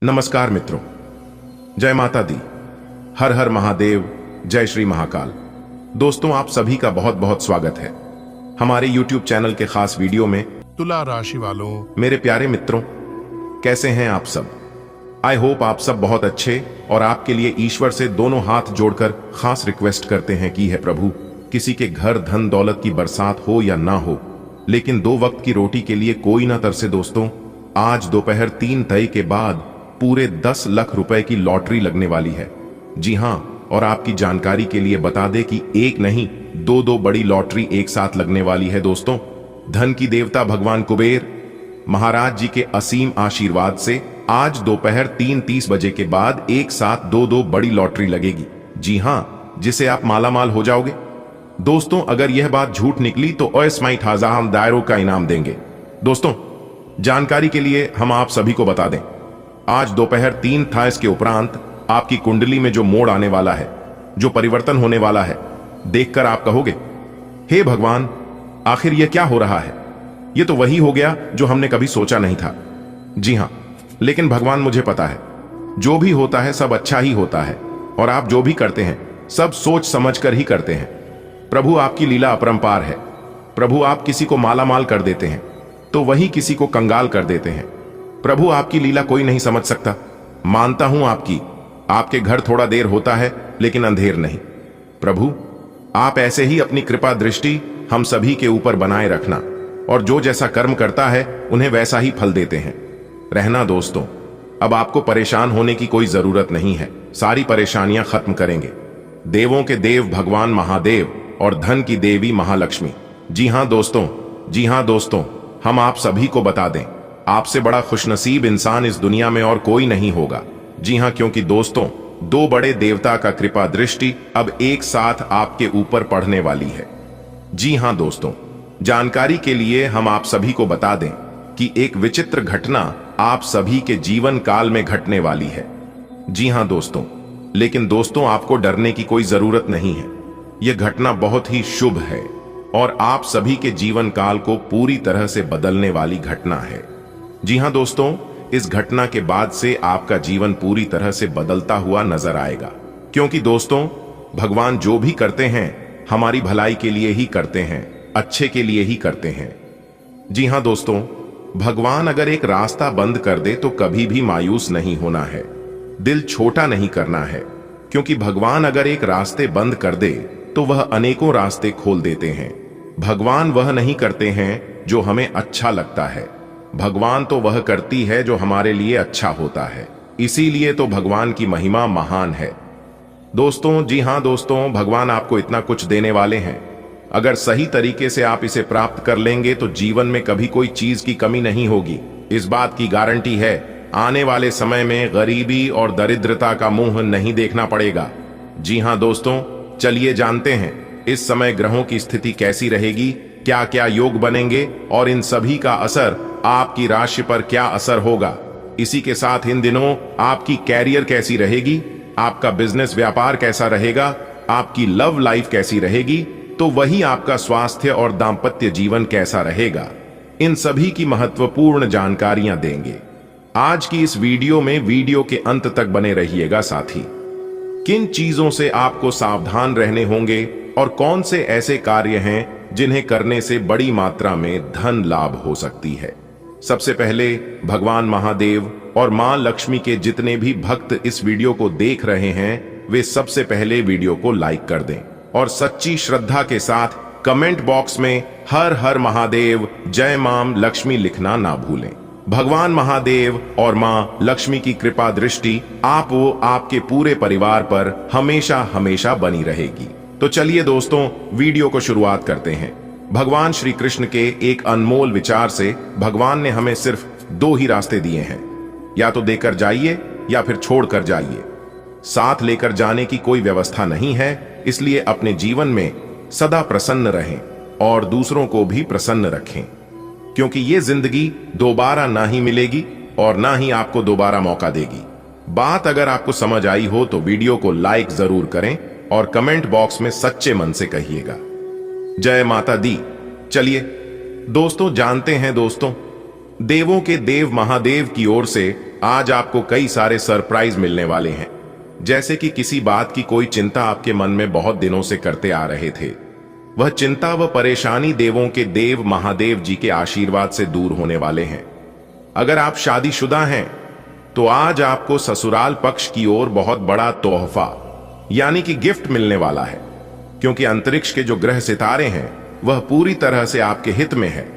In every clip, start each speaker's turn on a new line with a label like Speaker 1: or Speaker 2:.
Speaker 1: नमस्कार मित्रों, जय माता दी, हर हर महादेव, जय श्री महाकाल। दोस्तों, आप सभी का बहुत बहुत स्वागत है हमारे YouTube चैनल के खास वीडियो में।
Speaker 2: तुला राशि वालों,
Speaker 1: मेरे प्यारे मित्रों, कैसे हैं आप सब? आई होप आप सब बहुत अच्छे, और आपके लिए ईश्वर से दोनों हाथ जोड़कर खास रिक्वेस्ट करते हैं कि है प्रभु, किसी के घर धन दौलत की बरसात हो या ना हो, लेकिन 2 वक्त की रोटी के लिए कोई ना तरसे। दोस्तों, आज दोपहर 3 तय के बाद पूरे 10 लाख रुपए की लॉटरी लगने वाली है। जी हां, और आपकी जानकारी के लिए बता दें कि एक नहीं 2 बड़ी लॉटरी एक साथ लगने वाली है। दोस्तों, धन की देवता भगवान कुबेर महाराज जी के असीम आशीर्वाद से आज दोपहर 3:30 बजे के बाद एक साथ 2 बड़ी लॉटरी लगेगी। जी हां, जिसे आप मालामाल हो जाओगे। दोस्तों, अगर यह बात झूठ निकली तो अस्माई ठाजा हम दायरों का इनाम देंगे। दोस्तों, जानकारी के लिए हम आप सभी को बता दें, आज दोपहर 3 था के उपरांत आपकी कुंडली में जो मोड़ आने वाला है, जो परिवर्तन होने वाला है, देखकर आप कहोगे, हे भगवान, आखिर यह क्या हो रहा है? यह तो वही हो गया जो हमने कभी सोचा नहीं था। जी हां, लेकिन भगवान, मुझे पता है जो भी होता है सब अच्छा ही होता है, और आप जो भी करते हैं सब सोच समझ कर ही करते हैं। प्रभु, आपकी लीला अपरंपार है। प्रभु, आप किसी को मालामाल कर देते हैं तो वही किसी को कंगाल कर देते हैं। प्रभु, आपकी लीला कोई नहीं समझ सकता। मानता हूं आपके घर थोड़ा देर होता है, लेकिन अंधेर नहीं। प्रभु, आप ऐसे ही अपनी कृपा दृष्टि हम सभी के ऊपर बनाए रखना, और जो जैसा कर्म करता है उन्हें वैसा ही फल देते हैं। रहना दोस्तों, अब आपको परेशान होने की कोई जरूरत नहीं है। सारी परेशानियां खत्म करेंगे देवों के देव भगवान महादेव और धन की देवी महालक्ष्मी। जी हां दोस्तों, हम आप सभी को बता दें, आपसे बड़ा खुशनसीब इंसान इस दुनिया में और कोई नहीं होगा। जी हां, क्योंकि दोस्तों, 2 बड़े देवता का कृपा दृष्टि अब एक साथ आपके ऊपर पड़ने वाली है। जी हां दोस्तों, जानकारी के लिए हम आप सभी को बता दें कि एक विचित्र घटना आप सभी के जीवन काल में घटने वाली है। जी हां दोस्तों, लेकिन दोस्तों, आपको डरने की कोई जरूरत नहीं है। यह घटना बहुत ही शुभ है और आप सभी के जीवन काल को पूरी तरह से बदलने वाली घटना है। जी हां दोस्तों, इस घटना के बाद से आपका जीवन पूरी तरह से बदलता हुआ नजर आएगा, क्योंकि दोस्तों, भगवान जो भी करते हैं हमारी भलाई के लिए ही करते हैं, अच्छे के लिए ही करते हैं। जी हां दोस्तों, भगवान अगर एक रास्ता बंद कर दे तो कभी भी मायूस नहीं होना है, दिल छोटा नहीं करना है, क्योंकि भगवान अगर एक रास्ते बंद कर दे तो वह अनेकों रास्ते खोल देते हैं। भगवान वह नहीं करते हैं जो हमें अच्छा लगता है, भगवान तो वह करती है जो हमारे लिए अच्छा होता है। इसीलिए तो भगवान की महिमा महान है। दोस्तों, जी हां दोस्तों, भगवान आपको इतना कुछ देने वाले हैं। अगर सही तरीके से आप इसे प्राप्त कर लेंगे तो जीवन में कभी कोई चीज की कमी नहीं होगी। इस बात की गारंटी है, आने वाले समय में गरीबी और दरिद्रता का मुंह नहीं देखना पड़ेगा। जी हां दोस्तों, चलिए जानते हैं इस समय ग्रहों की स्थिति कैसी रहेगी, क्या क्या योग बनेंगे और इन सभी का असर आपकी राशि पर क्या असर होगा। इसी के साथ इन दिनों आपकी कैरियर कैसी रहेगी, आपका बिजनेस व्यापार कैसा रहेगा, आपकी लव लाइफ कैसी रहेगी, तो वही आपका स्वास्थ्य और दाम्पत्य जीवन कैसा रहेगा। इन सभी की महत्वपूर्ण जानकारियां देंगे आज की इस वीडियो में। वीडियो के अंत तक बने रहिएगा। साथी, किन चीजों से आपको सावधान रहने होंगे और कौन से ऐसे कार्य हैं जिन्हें करने से बड़ी मात्रा में धन लाभ हो सकती है। सबसे पहले, भगवान महादेव और मां लक्ष्मी के जितने भी भक्त इस वीडियो को देख रहे हैं, वे सबसे पहले वीडियो को लाइक कर दें और सच्ची श्रद्धा के साथ कमेंट बॉक्स में हर हर महादेव, जय मां लक्ष्मी लिखना ना भूलें। भगवान महादेव और मां लक्ष्मी की कृपा दृष्टि आपके पूरे परिवार पर हमेशा हमेशा बनी रहेगी। तो चलिए दोस्तों, वीडियो को शुरुआत करते हैं। भगवान श्री कृष्ण के एक अनमोल विचार से भगवान ने हमें सिर्फ 2 ही रास्ते दिए हैं, या तो देकर जाइए या फिर छोड़ कर जाइए। साथ लेकर जाने की कोई व्यवस्था नहीं है, इसलिए अपने जीवन में सदा प्रसन्न रहें और दूसरों को भी प्रसन्न रखें, क्योंकि ये जिंदगी दोबारा ना ही मिलेगी और ना ही आपको दोबारा मौका देगी। बात अगर आपको समझ आई हो तो वीडियो को लाइक जरूर करें और कमेंट बॉक्स में सच्चे मन से कहिएगा, जय माता दी। चलिए दोस्तों, जानते हैं दोस्तों, देवों के देव महादेव की ओर से आज आपको कई सारे सरप्राइज मिलने वाले हैं। जैसे कि किसी बात की कोई चिंता आपके मन में बहुत दिनों से करते आ रहे थे, वह चिंता व परेशानी देवों के देव महादेव जी के आशीर्वाद से दूर होने वाले हैं। अगर आप शादीशुदा हैं तो आज आपको ससुराल पक्ष की ओर बहुत बड़ा तोहफा यानी कि गिफ्ट मिलने वाला है, क्योंकि अंतरिक्ष के जो ग्रह सितारे हैं वह पूरी तरह से आपके हित में है।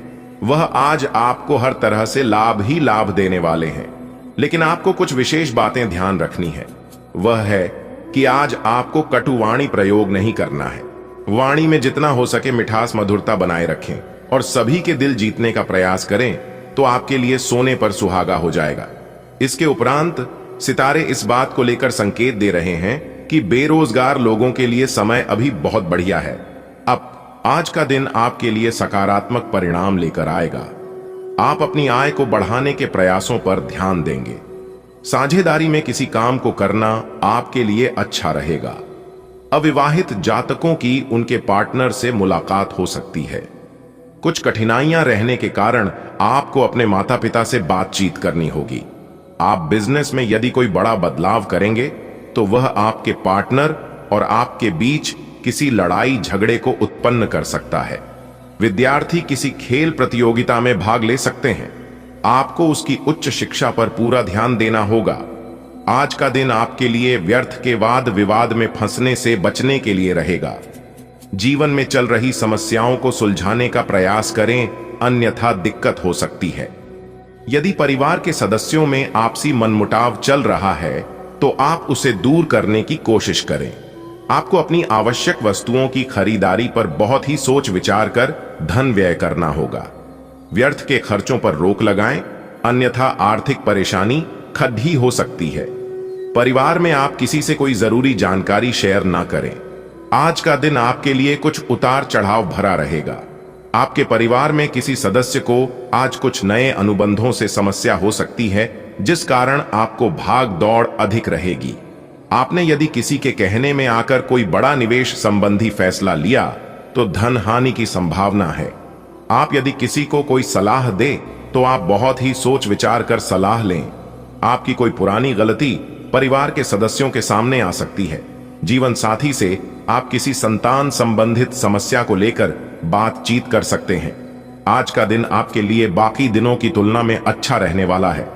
Speaker 1: वह आज आपको हर तरह से लाभ ही लाभ देने वाले हैं। लेकिन आपको कुछ विशेष बातें ध्यान रखनी है। वह है कि आज आपको कटुवाणी प्रयोग नहीं करना है। वाणी में जितना हो सके मिठास मधुरता बनाए रखें और सभी के दिल जीतने का प्रयास करें तो आपके लिए सोने पर सुहागा हो जाएगा। इसके उपरांत सितारे इस बात को लेकर संकेत दे रहे हैं कि बेरोजगार लोगों के लिए समय अभी बहुत बढ़िया है। अब आज का दिन आपके लिए सकारात्मक परिणाम लेकर आएगा। आप अपनी आय को बढ़ाने के प्रयासों पर ध्यान देंगे। साझेदारी में किसी काम को करना आपके लिए अच्छा रहेगा। अविवाहित जातकों की उनके पार्टनर से मुलाकात हो सकती है। कुछ कठिनाइयां रहने के कारण आपको अपने माता पिता से बातचीत करनी होगी। आप बिजनेस में यदि कोई बड़ा बदलाव करेंगे तो वह आपके पार्टनर और आपके बीच किसी लड़ाई झगड़े को उत्पन्न कर सकता है। विद्यार्थी किसी खेल प्रतियोगिता में भाग ले सकते हैं। आपको उसकी उच्च शिक्षा पर पूरा ध्यान देना होगा। आज का दिन आपके लिए व्यर्थ के वाद विवाद में फंसने से बचने के लिए रहेगा। जीवन में चल रही समस्याओं को सुलझाने का प्रयास करें, अन्यथा दिक्कत हो सकती है। यदि परिवार के सदस्यों में आपसी मनमुटाव चल रहा है तो आप उसे दूर करने की कोशिश करें। आपको अपनी आवश्यक वस्तुओं की खरीदारी पर बहुत ही सोच विचार कर धन व्यय करना होगा। व्यर्थ के खर्चों पर रोक लगाएं, अन्यथा आर्थिक परेशानी खड्डी हो सकती है। परिवार में आप किसी से कोई जरूरी जानकारी शेयर ना करें। आज का दिन आपके लिए कुछ उतार चढ़ाव भरा रहेगा। आपके परिवार में किसी सदस्य को आज कुछ नए अनुबंधों से समस्या हो सकती है, जिस कारण आपको भाग दौड़ अधिक रहेगी। आपने यदि किसी के कहने में आकर कोई बड़ा निवेश संबंधी फैसला लिया तो धन हानि की संभावना है। आप यदि किसी को कोई सलाह दे तो आप बहुत ही सोच विचार कर सलाह लें। आपकी कोई पुरानी गलती परिवार के सदस्यों के सामने आ सकती है। जीवन साथी से आप किसी संतान संबंधित समस्या को लेकर बातचीत कर सकते हैं। आज का दिन आपके लिए बाकी दिनों की तुलना में अच्छा रहने वाला है।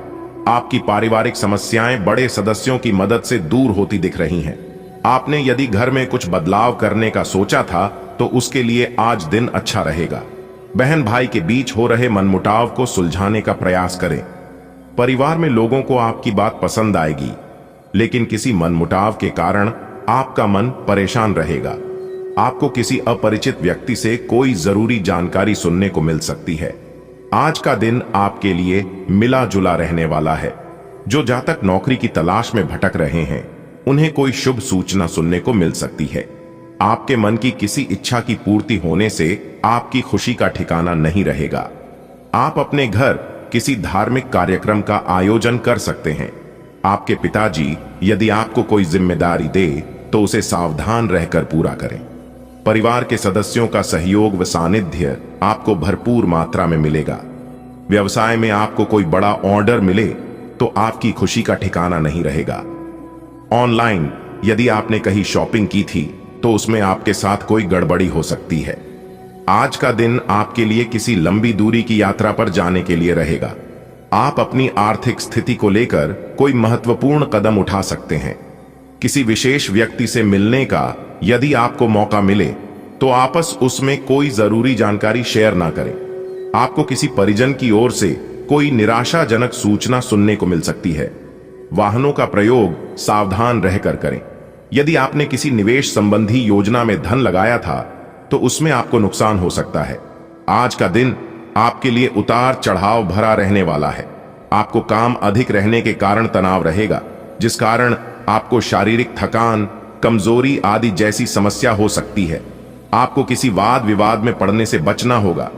Speaker 1: आपकी पारिवारिक समस्याएं बड़े सदस्यों की मदद से दूर होती दिख रही हैं। आपने यदि घर में कुछ बदलाव करने का सोचा था तो उसके लिए आज दिन अच्छा रहेगा। बहन भाई के बीच हो रहे मनमुटाव को सुलझाने का प्रयास करें। परिवार में लोगों को आपकी बात पसंद आएगी, लेकिन किसी मनमुटाव के कारण आपका मन परेशान रहेगा। आपको किसी अपरिचित व्यक्ति से कोई जरूरी जानकारी सुनने को मिल सकती है। आज का दिन आपके लिए मिला जुला रहने वाला है। जो जातक नौकरी की तलाश में भटक रहे हैं उन्हें कोई शुभ सूचना सुनने को मिल सकती है। आपके मन की किसी इच्छा की पूर्ति होने से आपकी खुशी का ठिकाना नहीं रहेगा। आप अपने घर किसी धार्मिक कार्यक्रम का आयोजन कर सकते हैं। आपके पिताजी यदि आपको कोई जिम्मेदारी दे तो उसे सावधान रहकर पूरा करें। परिवार के सदस्यों का सहयोग व सानिध्य आपको भरपूर मात्रा में मिलेगा। व्यवसाय में आपको कोई बड़ा ऑर्डर मिले तो आपकी खुशी का ठिकाना नहीं रहेगा। ऑनलाइन यदि आपने कहीं शॉपिंग की थी तो उसमें आपके साथ कोई गड़बड़ी हो सकती है। आज का दिन आपके लिए किसी लंबी दूरी की यात्रा पर जाने के लिए रहेगा। आप अपनी आर्थिक स्थिति को लेकर कोई महत्वपूर्ण कदम उठा सकते हैं। किसी विशेष व्यक्ति से मिलने का यदि आपको मौका मिले तो आपस उसमें कोई जरूरी जानकारी शेयर ना करें। आपको किसी परिजन की ओर से कोई निराशाजनक सूचना सुनने को मिल सकती है। वाहनों का प्रयोग सावधान रहकर करें। यदि आपने किसी निवेश संबंधी योजना में धन लगाया था तो उसमें आपको नुकसान हो सकता है। आज का दिन आपके लिए उतार चढ़ाव भरा रहने वाला है। आपको काम अधिक रहने के कारण तनाव रहेगा, जिस कारण आपको शारीरिक थकान, कमजोरी आदि जैसी समस्या हो सकती है। आपको किसी वाद विवाद में पड़ने से बचना होगा।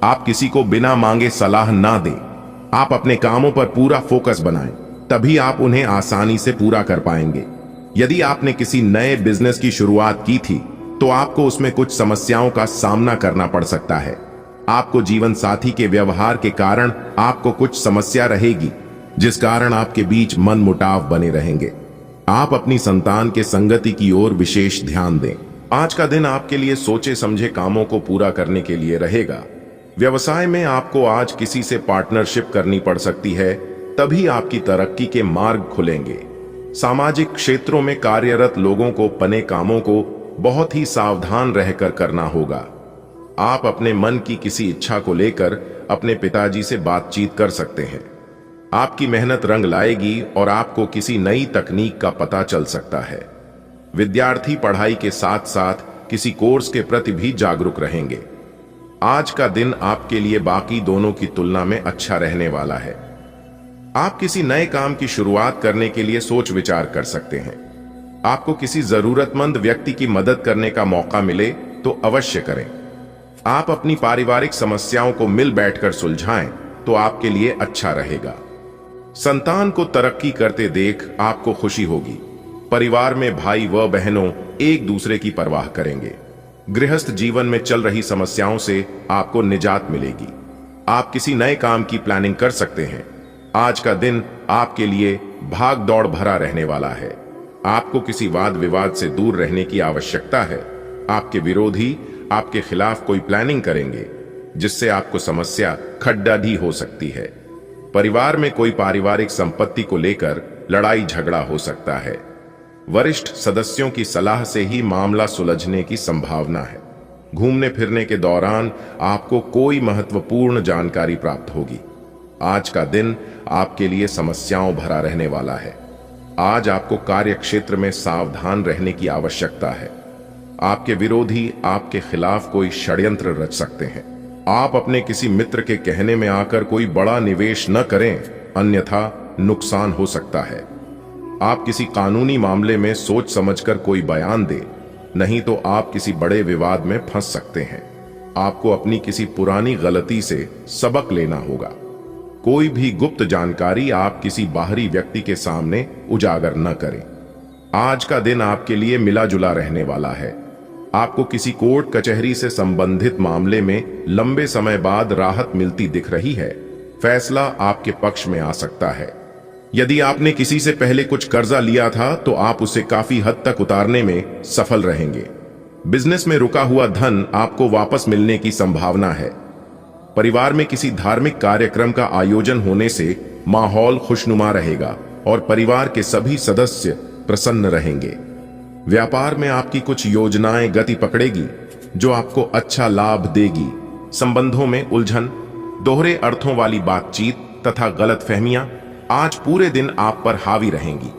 Speaker 1: आप किसी को बिना मांगे सलाह ना दें। आप अपने कामों पर पूरा फोकस बनाएं, तभी आप उन्हें आसानी से पूरा कर पाएंगे। यदि आपने किसी नए बिजनेस की शुरुआत की थी तो आपको उसमें कुछ समस्याओं का सामना करना पड़ सकता है। आपको जीवन साथी के व्यवहार के कारण आपको कुछ समस्या रहेगी। जिस कारण आपके बीच मन मुटाव बने रहेंगे। आप अपनी संतान के संगति की ओर विशेष ध्यान दें। आज का दिन आपके लिए सोचे समझे कामों को पूरा करने के लिए रहेगा। व्यवसाय में आपको आज किसी से पार्टनरशिप करनी पड़ सकती है, तभी आपकी तरक्की के मार्ग खुलेंगे। सामाजिक क्षेत्रों में कार्यरत लोगों को अपने कामों को बहुत ही सावधान रहकर करना होगा। आप अपने मन की किसी इच्छा को लेकर अपने पिताजी से बातचीत कर सकते हैं। आपकी मेहनत रंग लाएगी और आपको किसी नई तकनीक का पता चल सकता है। विद्यार्थी पढ़ाई के साथ साथ किसी कोर्स के प्रति भी जागरूक रहेंगे। आज का दिन आपके लिए बाकी दोनों की तुलना में अच्छा रहने वाला है। आप किसी नए काम की शुरुआत करने के लिए सोच विचार कर सकते हैं। आपको किसी जरूरतमंद व्यक्ति की मदद करने का मौका मिले तो अवश्य करें। आप अपनी पारिवारिक समस्याओं को मिल बैठकर सुलझाएं तो आपके लिए अच्छा रहेगा। संतान को तरक्की करते देख आपको खुशी होगी। परिवार में भाई व बहनों एक दूसरे की परवाह करेंगे। गृहस्थ जीवन में चल रही समस्याओं से आपको निजात मिलेगी। आप किसी नए काम की प्लानिंग कर सकते हैं। आज का दिन आपके लिए भाग दौड़ भरा रहने वाला है। आपको किसी वाद विवाद से दूर रहने की आवश्यकता है। आपके विरोधी आपके खिलाफ कोई प्लानिंग करेंगे जिससे आपको समस्या खड्डाढी हो सकती है। परिवार में कोई पारिवारिक संपत्ति को लेकर लड़ाई झगड़ा हो सकता है। वरिष्ठ सदस्यों की सलाह से ही मामला सुलझने की संभावना है। घूमने फिरने के दौरान आपको कोई महत्वपूर्ण जानकारी प्राप्त होगी। आज का दिन आपके लिए समस्याओं भरा रहने वाला है। आज आपको कार्य क्षेत्र में सावधान रहने की आवश्यकता है। आपके विरोधी आपके खिलाफ कोई षड्यंत्र रच सकते हैं। आप अपने किसी मित्र के कहने में आकर कोई बड़ा निवेश न करें, अन्यथा नुकसान हो सकता है। आप किसी कानूनी मामले में सोच समझकर कोई बयान दें, नहीं तो आप किसी बड़े विवाद में फंस सकते हैं। आपको अपनी किसी पुरानी गलती से सबक लेना होगा। कोई भी गुप्त जानकारी आप किसी बाहरी व्यक्ति के सामने उजागर न करें। आज का दिन आपके लिए मिला जुला रहने वाला है। आपको किसी कोर्ट कचहरी से संबंधित मामले में लंबे समय बाद राहत मिलती दिख रही है। फैसला आपके पक्ष में आ सकता है। यदि आपने किसी से पहले कुछ कर्जा लिया था तो आप उसे काफी हद तक उतारने में सफल रहेंगे। बिजनेस में रुका हुआ धन आपको वापस मिलने की संभावना है। परिवार में किसी धार्मिक कार्यक्रम का आयोजन होने से माहौल खुशनुमा रहेगा और परिवार के सभी सदस्य प्रसन्न रहेंगे। व्यापार में आपकी कुछ योजनाएं गति पकड़ेगी जो आपको अच्छा लाभ देगी। संबंधों में उलझन, दोहरे अर्थों वाली बातचीत तथा गलतफहमियां आज पूरे दिन आप पर हावी रहेंगी,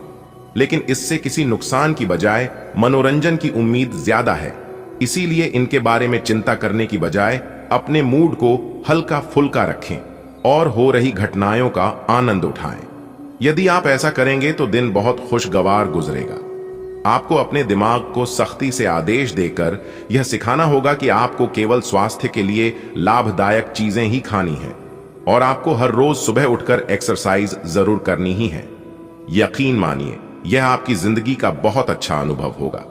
Speaker 1: लेकिन इससे किसी नुकसान की बजाय मनोरंजन की उम्मीद ज्यादा है। इसीलिए इनके बारे में चिंता करने की बजाय अपने मूड को हल्का फुल्का रखें और हो रही घटनाओं का आनंद उठाएं। यदि आप ऐसा करेंगे तो दिन बहुत खुशगवार गुजरेगा। आपको अपने दिमाग को सख्ती से आदेश देकर यह सिखाना होगा कि आपको केवल स्वास्थ्य के लिए लाभदायक चीजें ही खानी हैं और आपको हर रोज सुबह उठकर एक्सरसाइज जरूर करनी ही है। यकीन मानिए, यह आपकी जिंदगी का बहुत अच्छा अनुभव होगा।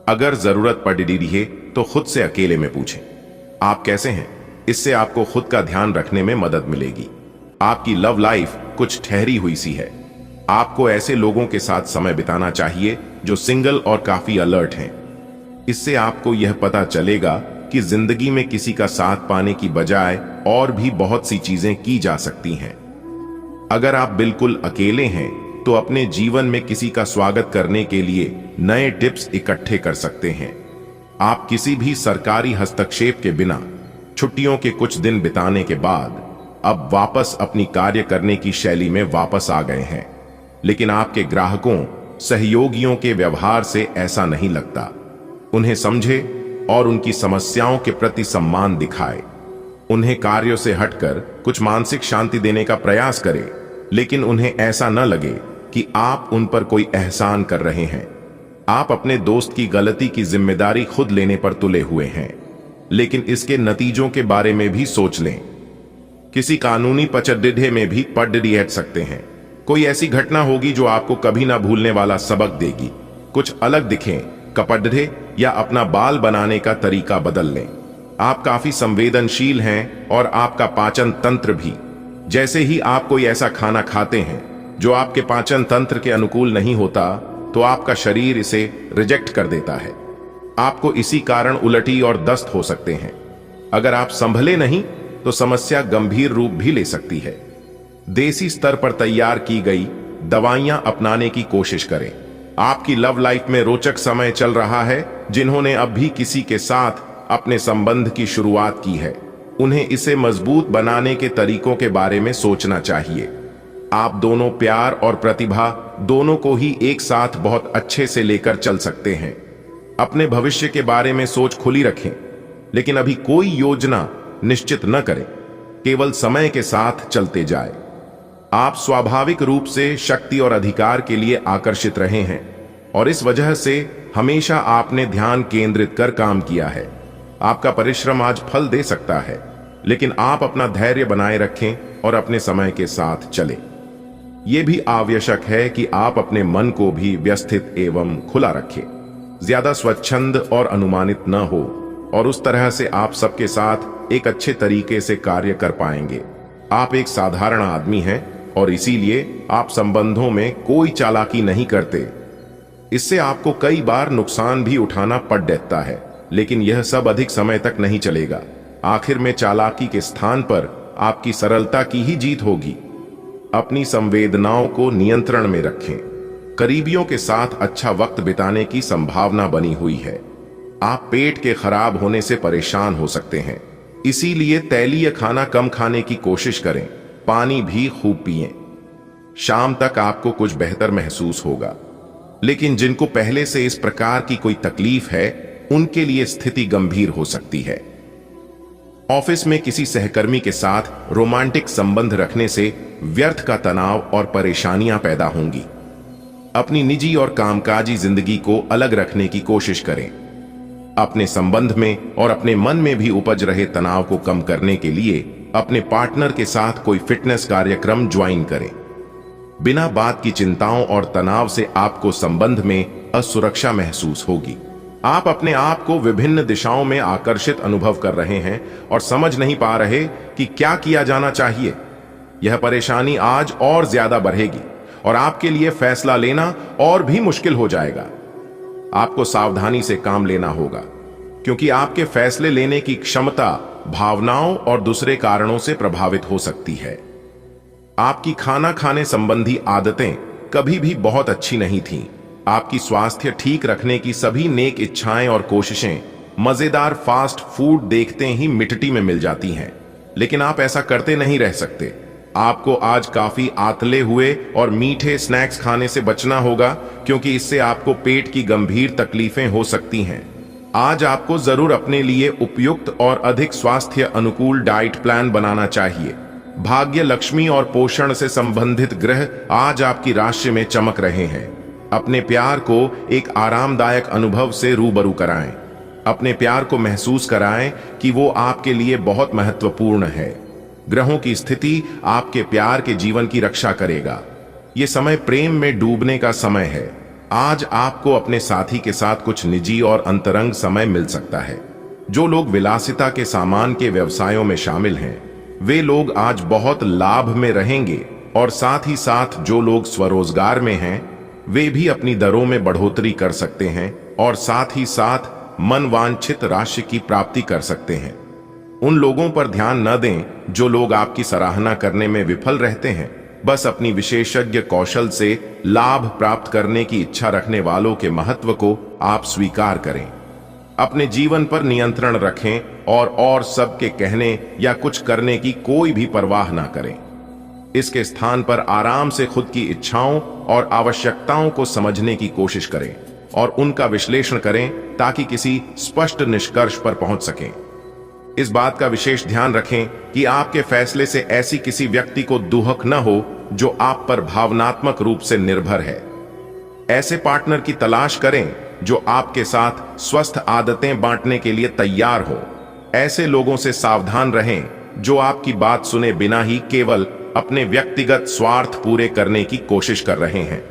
Speaker 1: अगर जरूरत पड़ रही तो खुद से अकेले में पूछें, आप कैसे हैं। इससे आपको खुद का ध्यान रखने में मदद मिलेगी। आपकी लव लाइफ कुछ ठहरी हुई सी है। आपको ऐसे लोगों के साथ समय बिताना चाहिए जो सिंगल और काफी अलर्ट हैं। इससे आपको यह पता चलेगा कि जिंदगी में किसी का साथ पाने की बजाय और भी बहुत सी चीजें की जा सकती हैं। अगर आप बिल्कुल अकेले हैं तो अपने जीवन में किसी का स्वागत करने के लिए नए टिप्स इकट्ठे कर सकते हैं। आप किसी भी सरकारी हस्तक्षेप के बिना छुट्टियों के कुछ दिन बिताने के बाद अब वापस अपनी कार्य करने की शैली में वापस आ गए हैं, लेकिन आपके ग्राहकों सहयोगियों के व्यवहार से ऐसा नहीं लगता। उन्हें समझे और उनकी समस्याओं के प्रति सम्मान दिखाए। उन्हें कार्यों से हटकर कुछ मानसिक शांति देने का प्रयास करें, लेकिन उन्हें ऐसा न लगे कि आप उन पर कोई एहसान कर रहे हैं। आप अपने दोस्त की गलती की जिम्मेदारी खुद लेने पर तुले हुए हैं, लेकिन इसके नतीजों के बारे में भी सोच लें। किसी कानूनी पचडे में भी पड्डी हट सकते हैं। कोई ऐसी घटना होगी जो आपको कभी ना भूलने वाला सबक देगी। कुछ अलग दिखें, कपड़े या अपना बाल बनाने का तरीका बदल लें। आप काफी संवेदनशील हैं और आपका पाचन तंत्र भी। जैसे ही आप कोई ऐसा खाना खाते हैं जो आपके पाचन तंत्र के अनुकूल नहीं होता, तो आपका शरीर इसे रिजेक्ट कर देता है। आपको इसी कारण उल्टी और दस्त हो सकते हैं। अगर आप संभले नहीं तो समस्या गंभीर रूप भी ले सकती है। देसी स्तर पर तैयार की गई दवाइयां अपनाने की कोशिश करें। आपकी लव लाइफ में रोचक समय चल रहा है। जिन्होंने अब भी किसी के साथ अपने संबंध की शुरुआत की है, उन्हें इसे मजबूत बनाने के तरीकों के बारे में सोचना चाहिए। आप दोनों प्यार और प्रतिभा दोनों को ही एक साथ बहुत अच्छे से लेकर चल सकते हैं। अपने भविष्य के बारे में सोच खुली रखें, लेकिन अभी कोई योजना निश्चित न करें। केवल समय के साथ चलते जाए। आप स्वाभाविक रूप से शक्ति और अधिकार के लिए आकर्षित रहे हैं और इस वजह से हमेशा आपने ध्यान केंद्रित कर काम किया है। आपका परिश्रम आज फल दे सकता है, लेकिन आप अपना धैर्य बनाए रखें और अपने समय के साथ चलें। यह भी आवश्यक है कि आप अपने मन को भी व्यवस्थित एवं खुला रखें। ज्यादा स्वच्छंद और अनुमानित न हो, और उस तरह से आप सबके साथ एक अच्छे तरीके से कार्य कर पाएंगे। आप एक साधारण आदमी हैं और इसीलिए आप संबंधों में कोई चालाकी नहीं करते। इससे आपको कई बार नुकसान भी उठाना पड़ देता है, लेकिन यह सब अधिक समय तक नहीं चलेगा। आखिर में चालाकी के स्थान पर आपकी सरलता की ही जीत होगी। अपनी संवेदनाओं को नियंत्रण में रखें। करीबियों के साथ अच्छा वक्त बिताने की संभावना बनी हुई है। आप पेट के खराब होने से परेशान हो सकते हैं, इसीलिए तैलीय खाना कम खाने की कोशिश करें। पानी भी खूब पिएं। शाम तक आपको कुछ बेहतर महसूस होगा। लेकिन जिनको पहले से इस प्रकार की कोई तकलीफ है, उनके लिए स्थिति गंभीर हो सकती है। ऑफिस में किसी सहकर्मी के साथ रोमांटिक संबंध रखने से व्यर्थ का तनाव और परेशानियां पैदा होंगी। अपनी निजी और कामकाजी जिंदगी को अलग रखने की कोशिश करें। अपने संबंध में और अपने मन में भी उपज रहे तनाव को कम करने के लिए अपने पार्टनर के साथ कोई फिटनेस कार्यक्रम ज्वाइन करें। बिना बात की चिंताओं और तनाव से आपको संबंध में असुरक्षा महसूस होगी। आप अपने आप को विभिन्न दिशाओं में आकर्षित अनुभव कर रहे हैं और समझ नहीं पा रहे कि क्या किया जाना चाहिए। यह परेशानी आज और ज्यादा बढ़ेगी और आपके लिए फैसला लेना और भी मुश्किल हो जाएगा। आपको सावधानी से काम लेना होगा, क्योंकि आपके फैसले लेने की क्षमता भावनाओं और दूसरे कारणों से प्रभावित हो सकती है। आपकी खाना खाने संबंधी आदतें कभी भी बहुत अच्छी नहीं थीं। आपकी स्वास्थ्य ठीक रखने की सभी नेक इच्छाएं और कोशिशें मजेदार फास्ट फूड देखते ही मिट्टी में मिल जाती हैं, लेकिन आप ऐसा करते नहीं रह सकते। आपको आज काफी आतले हुए और मीठे स्नैक्स खाने से बचना होगा, क्योंकि इससे आपको पेट की गंभीर तकलीफें हो सकती हैं। आज आपको जरूर अपने लिए उपयुक्त और अधिक स्वास्थ्य अनुकूल डाइट प्लान बनाना चाहिए। भाग्य, लक्ष्मी और पोषण से संबंधित ग्रह आज आपकी राशि में चमक रहे हैं। अपने प्यार को एक आरामदायक अनुभव से रूबरू कराएं। अपने प्यार को महसूस कराएं कि वो आपके लिए बहुत महत्वपूर्ण है। ग्रहों की स्थिति आपके प्यार के जीवन की रक्षा करेगा। ये समय प्रेम में डूबने का समय है। आज आपको अपने साथी के साथ कुछ निजी और अंतरंग समय मिल सकता है। जो लोग विलासिता के सामान के व्यवसायों में शामिल हैं, वे लोग आज बहुत लाभ में रहेंगे, और साथ ही साथ जो लोग स्वरोजगार में हैं, वे भी अपनी दरों में बढ़ोतरी कर सकते हैं और साथ ही साथ मनवांछित राशि की प्राप्ति कर सकते हैं। उन लोगों पर ध्यान न दें जो लोग आपकी सराहना करने में विफल रहते हैं। बस अपनी विशेषज्ञ कौशल से लाभ प्राप्त करने की इच्छा रखने वालों के महत्व को आप स्वीकार करें। अपने जीवन पर नियंत्रण रखें और सबके कहने या कुछ करने की कोई भी परवाह ना करें। इसके स्थान पर आराम से खुद की इच्छाओं और आवश्यकताओं को समझने की कोशिश करें और उनका विश्लेषण करें, ताकि किसी स्पष्ट निष्कर्ष पर पहुंच सकें। इस बात का विशेष ध्यान रखें कि आपके फैसले से ऐसी किसी व्यक्ति को दुहक न हो जो आप पर भावनात्मक रूप से निर्भर है। ऐसे पार्टनर की तलाश करें जो आपके साथ स्वस्थ आदतें बांटने के लिए तैयार हो। ऐसे लोगों से सावधान रहें जो आपकी बात सुने बिना ही केवल अपने व्यक्तिगत स्वार्थ पूरे करने की कोशिश कर रहे हैं।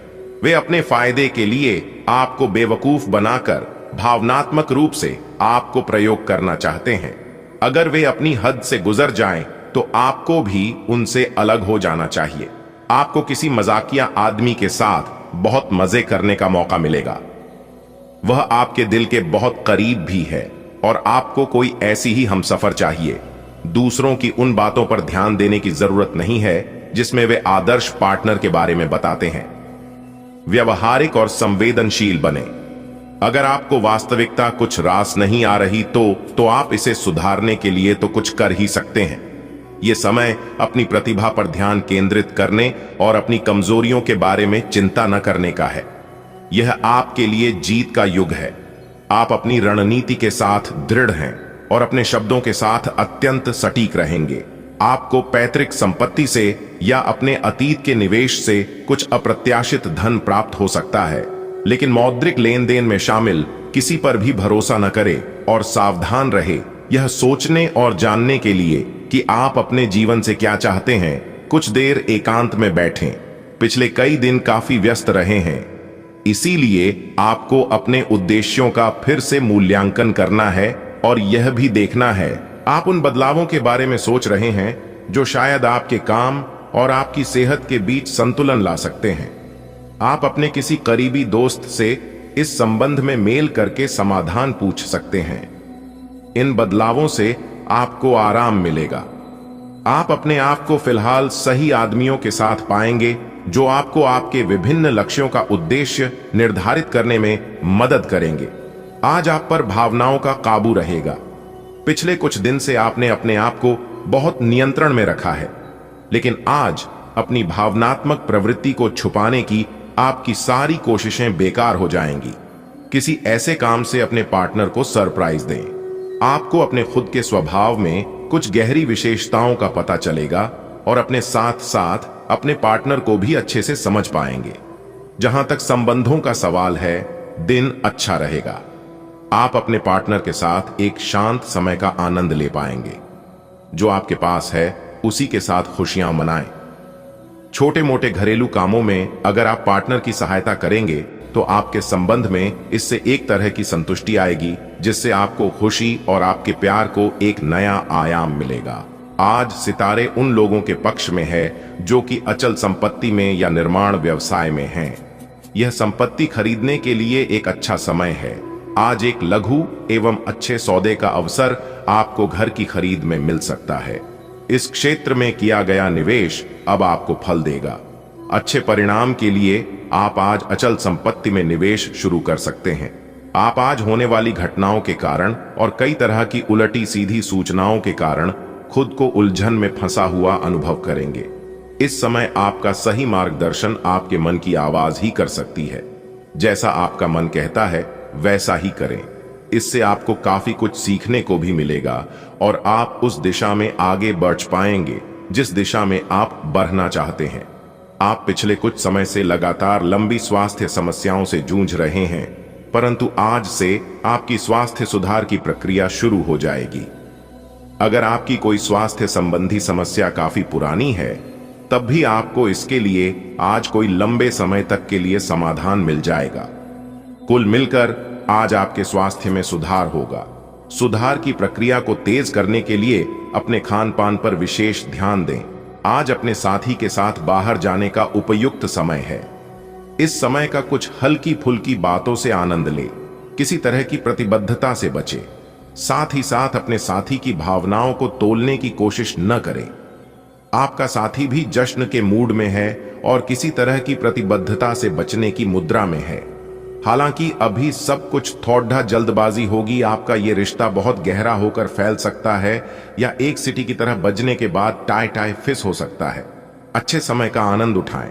Speaker 1: वे अपने फायदे के लिए आपको बेवकूफ बनाकर भावनात्मक रूप से आपको प्रयोग करना चाहते हैं। अगर वे अपनी हद से गुजर जाएं, तो आपको भी उनसे अलग हो जाना चाहिए। आपको किसी मजाकिया आदमी के साथ बहुत मजे करने का मौका मिलेगा। वह आपके दिल के बहुत करीब भी है और आपको कोई ऐसी ही हमसफर चाहिए। दूसरों की उन बातों पर ध्यान देने की जरूरत नहीं है जिसमें वे आदर्श पार्टनर के बारे में बताते हैं। व्यवहारिक और संवेदनशील बने। अगर आपको वास्तविकता कुछ रास नहीं आ रही तो आप इसे सुधारने के लिए तो कुछ कर ही सकते हैं। यह समय अपनी प्रतिभा पर ध्यान केंद्रित करने और अपनी कमजोरियों के बारे में चिंता न करने का है। यह आपके लिए जीत का युग है। आप अपनी रणनीति के साथ दृढ़ हैं और अपने शब्दों के साथ अत्यंत सटीक रहेंगे। आपको पैतृक संपत्ति से या अपने अतीत के निवेश से कुछ अप्रत्याशित धन प्राप्त हो सकता है, लेकिन मौद्रिक लेन देन में शामिल किसी पर भी भरोसा न करे और सावधान रहे, यह सोचने और जानने के लिए कि आप अपने जीवन से क्या चाहते हैं। कुछ देर एकांत में बैठें। पिछले कई दिन काफी व्यस्त रहे हैं, इसीलिए आपको अपने उद्देश्यों का फिर से मूल्यांकन करना है और यह भी देखना है आप उन बदलावों के बारे में सोच रहे हैं जो शायद आपके काम और आपकी सेहत के बीच संतुलन ला सकते हैं। आप अपने किसी करीबी दोस्त से इस संबंध में मेल करके समाधान पूछ सकते हैं। इन बदलावों से आपको आराम मिलेगा। आप अपने आप को फिलहाल सही आदमियों के साथ पाएंगे जो आपको आपके विभिन्न लक्ष्यों का उद्देश्य निर्धारित करने में मदद करेंगे। आज आप पर भावनाओं का काबू रहेगा। पिछले कुछ दिन से आपने अपने आप को बहुत नियंत्रण में रखा है, लेकिन आज अपनी भावनात्मक प्रवृत्ति को छुपाने की आपकी सारी कोशिशें बेकार हो जाएंगी। किसी ऐसे काम से अपने पार्टनर को सरप्राइज दें। आपको अपने खुद के स्वभाव में कुछ गहरी विशेषताओं का पता चलेगा और अपने साथ साथ अपने पार्टनर को भी अच्छे से समझ पाएंगे। जहां तक संबंधों का सवाल है, दिन अच्छा रहेगा। आप अपने पार्टनर के साथ एक शांत समय का आनंद ले पाएंगे। जो आपके पास है उसी के साथ खुशियां मनाएं। छोटे मोटे घरेलू कामों में अगर आप पार्टनर की सहायता करेंगे तो आपके संबंध में इससे एक तरह की संतुष्टि आएगी जिससे आपको खुशी और आपके प्यार को एक नया आयाम मिलेगा। आज सितारे उन लोगों के पक्ष में है जो कि अचल संपत्ति में या निर्माण व्यवसाय में हैं। यह संपत्ति खरीदने के लिए एक अच्छा समय है। आज एक लघु एवं अच्छे सौदे का अवसर आपको घर की खरीद में मिल सकता है। इस क्षेत्र में किया गया निवेश अब आपको फल देगा। अच्छे परिणाम के लिए आप आज अचल संपत्ति में निवेश शुरू कर सकते हैं। आप आज होने वाली घटनाओं के कारण और कई तरह की उलटी सीधी सूचनाओं के कारण खुद को उलझन में फंसा हुआ अनुभव करेंगे। इस समय आपका सही मार्गदर्शन आपके मन की आवाज ही कर सकती है। जैसा आपका मन कहता है वैसा ही करें। इससे आपको काफी कुछ सीखने को भी मिलेगा और आप उस दिशा में आगे बढ़ पाएंगे जिस दिशा में आप बढ़ना चाहते हैं। आप पिछले कुछ समय से लगातार लंबी स्वास्थ्य समस्याओं से जूझ रहे हैं, परंतु आज से आपकी स्वास्थ्य सुधार की प्रक्रिया शुरू हो जाएगी। अगर आपकी कोई स्वास्थ्य संबंधी समस्या काफी पुरानी है, तब भी आपको इसके लिए आज कोई लंबे समय तक के लिए समाधान मिल जाएगा। कुल मिलकर आज आपके स्वास्थ्य में सुधार होगा। सुधार की प्रक्रिया को तेज करने के लिए अपने खान पान पर विशेष ध्यान दें। आज अपने साथी के साथ बाहर जाने का उपयुक्त समय है। इस समय का कुछ हल्की फुल्की बातों से आनंद ले। किसी तरह की प्रतिबद्धता से बचे। साथ ही साथ अपने साथी की भावनाओं को तोलने की कोशिश न करें। आपका साथी भी जश्न के मूड में है और किसी तरह की प्रतिबद्धता से बचने की मुद्रा में है। हालांकि अभी सब कुछ थोड़ा जल्दबाजी होगी। आपका यह रिश्ता बहुत गहरा होकर फैल सकता है या एक सीटी की तरह बजने के बाद टाई टाई फिस हो सकता है। अच्छे समय का आनंद उठाएं।